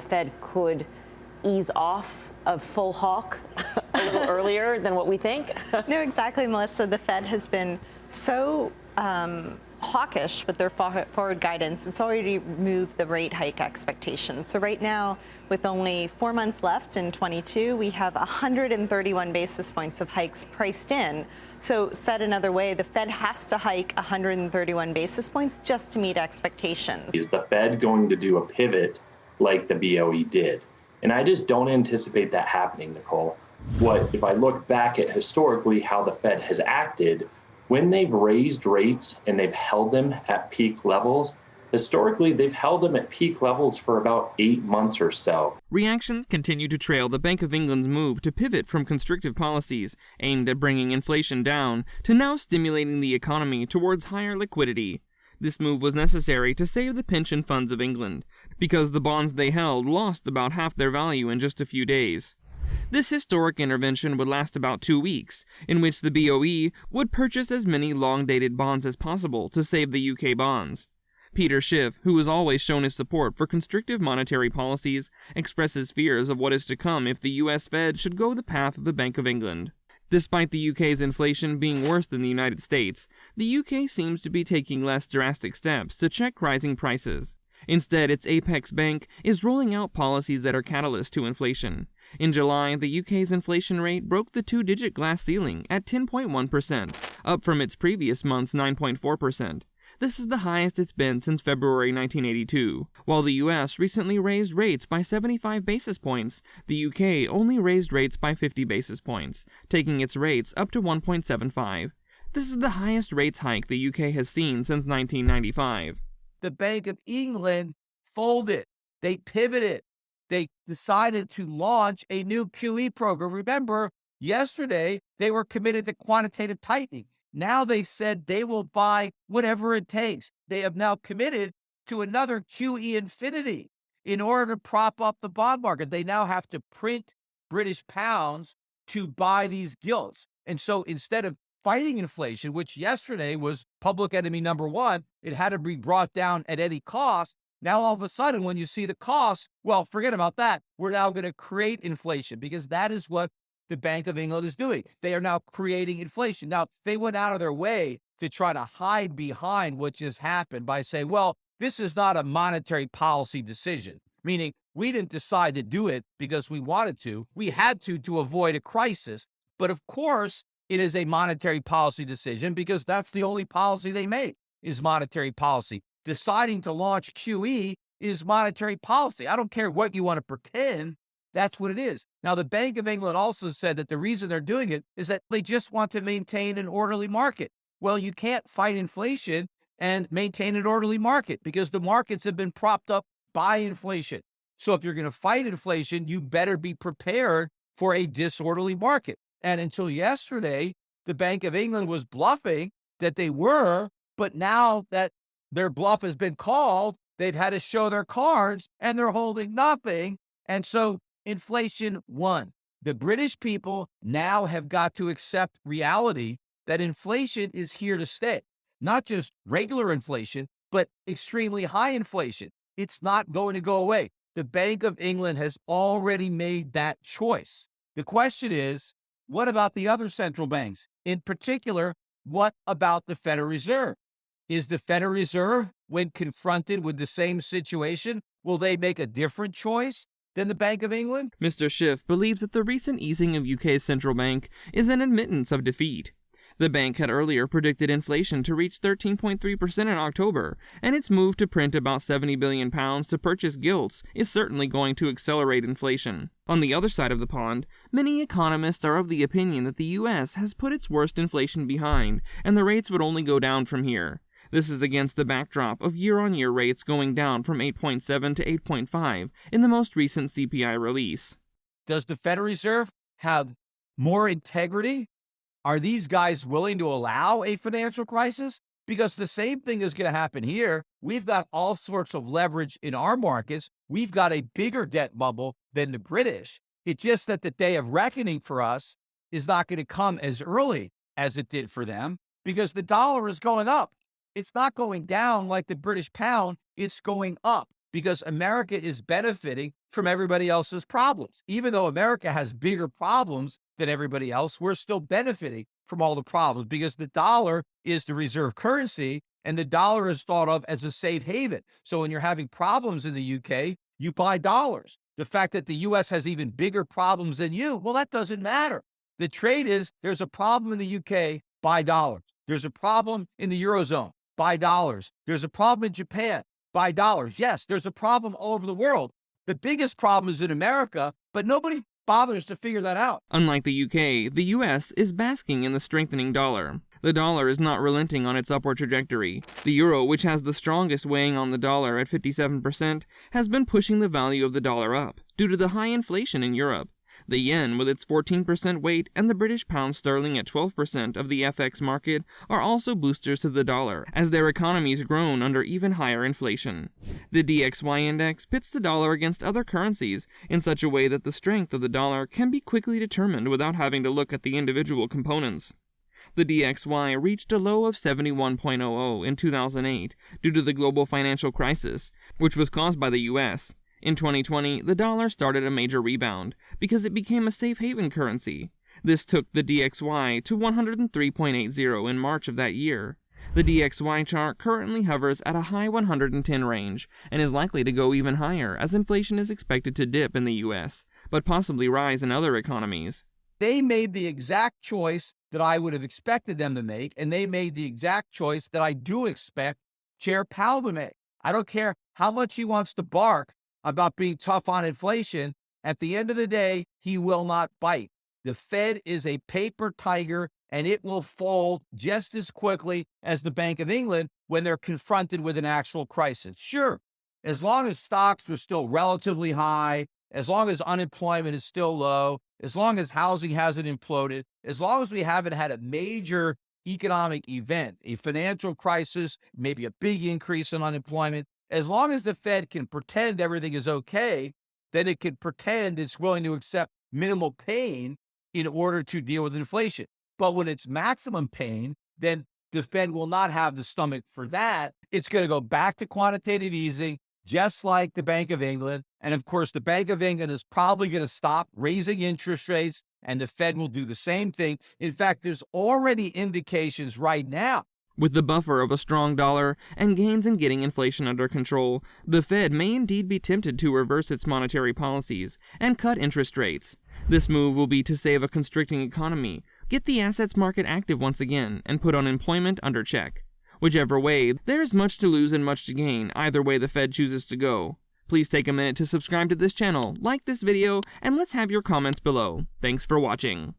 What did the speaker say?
Fed could ease off of full hawk a little earlier than what we think? No, exactly, Melissa. The Fed has been so hawkish with their forward guidance. It's already moved the rate hike expectations. So right now, with only 4 months left in 22, we have 131 basis points of hikes priced in. So said another way, the Fed has to hike 131 basis points just to meet expectations. Is the Fed going to do a pivot like the BOE did? And I just don't anticipate that happening, Nicole. If I look back at historically how the Fed has acted, when they've raised rates and they've held them at peak levels, historically they've held them at peak levels for about 8 months or so. Reactions continue to trail the Bank of England's move to pivot from constrictive policies aimed at bringing inflation down to now stimulating the economy towards higher liquidity. This move was necessary to save the pension funds of England, because the bonds they held lost about half their value in just a few days. This historic intervention would last about 2 weeks, in which the BOE would purchase as many long-dated bonds as possible to save the UK bonds. Peter Schiff, who has always shown his support for constrictive monetary policies, expresses fears of what is to come if the US Fed should go the path of the Bank of England. Despite the UK's inflation being worse than the United States, the UK seems to be taking less drastic steps to check rising prices. Instead, its apex bank is rolling out policies that are catalysts to inflation. In July, the UK's inflation rate broke the two-digit glass ceiling at 10.1%, up from its previous month's 9.4%. This is the highest it's been since February 1982. While the US recently raised rates by 75 basis points, the UK only raised rates by 50 basis points, taking its rates up to 1.75. This is the highest rates hike the UK has seen since 1995. The Bank of England folded. They pivoted. They decided to launch a new QE program. Remember, yesterday they were committed to quantitative tightening. Now they said they will buy whatever it takes. They have now committed to another QE infinity in order to prop up the bond market. They now have to print British pounds to buy these gilts. And so instead of fighting inflation, which yesterday was public enemy number one, it had to be brought down at any cost. Now, all of a sudden, when you see the cost, well, forget about that. We're now going to create inflation, because that is what the Bank of England is doing. They are now creating inflation. Now, they went out of their way to try to hide behind what just happened by saying, well, this is not a monetary policy decision, meaning we didn't decide to do it because we wanted to. We had to avoid a crisis. But of course, it is a monetary policy decision, because that's the only policy they make is monetary policy. Deciding to launch QE is monetary policy. I don't care what you want to pretend. That's what it is. Now, the Bank of England also said that the reason they're doing it is that they just want to maintain an orderly market. Well, you can't fight inflation and maintain an orderly market, because the markets have been propped up by inflation. So if you're going to fight inflation, you better be prepared for a disorderly market. And until yesterday, the Bank of England was bluffing that they were, but now that their bluff has been called, they've had to show their cards, and they're holding nothing. And so inflation won. The British people now have got to accept reality that inflation is here to stay. Not just regular inflation, but extremely high inflation. It's not going to go away. The Bank of England has already made that choice. The question is, what about the other central banks? In particular, what about the Federal Reserve? Is the Federal Reserve, when confronted with the same situation, will they make a different choice than the Bank of England? Mr. Schiff believes that the recent easing of UK's central bank is an admittance of defeat. The bank had earlier predicted inflation to reach 13.3% in October, and its move to print about £70 billion to purchase gilts is certainly going to accelerate inflation. On the other side of the pond, many economists are of the opinion that the US has put its worst inflation behind, and the rates would only go down from here. This is against the backdrop of year-on-year rates going down from 8.7 to 8.5 in the most recent CPI release. Does the Federal Reserve have more integrity? Are these guys willing to allow a financial crisis? Because the same thing is going to happen here. We've got all sorts of leverage in our markets. We've got a bigger debt bubble than the British. It's just that the day of reckoning for us is not going to come as early as it did for them, because the dollar is going up. It's not going down like the British pound. It's going up because America is benefiting from everybody else's problems. Even though America has bigger problems than everybody else, we're still benefiting from all the problems because the dollar is the reserve currency and the dollar is thought of as a safe haven. So when you're having problems in the UK, you buy dollars. The fact that the US has even bigger problems than you, well, that doesn't matter. The trade is there's a problem in the UK, buy dollars. There's a problem in the Eurozone, buy dollars. There's a problem in Japan, buy dollars. Yes, there's a problem all over the world. The biggest problem is in America, but nobody bothers to figure that out. Unlike the UK, the US is basking in the strengthening dollar. The dollar is not relenting on its upward trajectory. The euro, which has the strongest weighing on the dollar at 57%, has been pushing the value of the dollar up due to the high inflation in Europe. The yen, with its 14% weight, and the British pound sterling at 12% of the FX market are also boosters to the dollar, as their economies groan under even higher inflation. The DXY index pits the dollar against other currencies in such a way that the strength of the dollar can be quickly determined without having to look at the individual components. The DXY reached a low of 71.00 in 2008 due to the global financial crisis, which was caused by the US. In 2020, the dollar started a major rebound because it became a safe haven currency. This took the DXY to 103.80 in March of that year. The DXY chart currently hovers at a high 110 range and is likely to go even higher as inflation is expected to dip in the US, but possibly rise in other economies. They made the exact choice that I would have expected them to make, and they made the exact choice that I do expect Chair Powell to make. I don't care how much he wants to bark about being tough on inflation. At the end of the day, he will not bite. The Fed is a paper tiger, and it will fold just as quickly as the Bank of England when they're confronted with an actual crisis. Sure, as long as stocks are still relatively high, as long as unemployment is still low, as long as housing hasn't imploded, as long as we haven't had a major economic event, a financial crisis, maybe a big increase in unemployment, as long as the Fed can pretend everything is okay, then it can pretend it's willing to accept minimal pain in order to deal with inflation. But when it's maximum pain, then the Fed will not have the stomach for that. It's going to go back to quantitative easing, just like the Bank of England. And of course, the Bank of England is probably going to stop raising interest rates, and the Fed will do the same thing. In fact, there's already indications right now. With the buffer of a strong dollar and gains in getting inflation under control, the Fed may indeed be tempted to reverse its monetary policies and cut interest rates. This move will be to save a constricting economy, get the assets market active once again, and put unemployment under check. Whichever way, there is much to lose and much to gain, either way the Fed chooses to go. Please take a minute to subscribe to this channel, like this video, and let's have your comments below. Thanks for watching.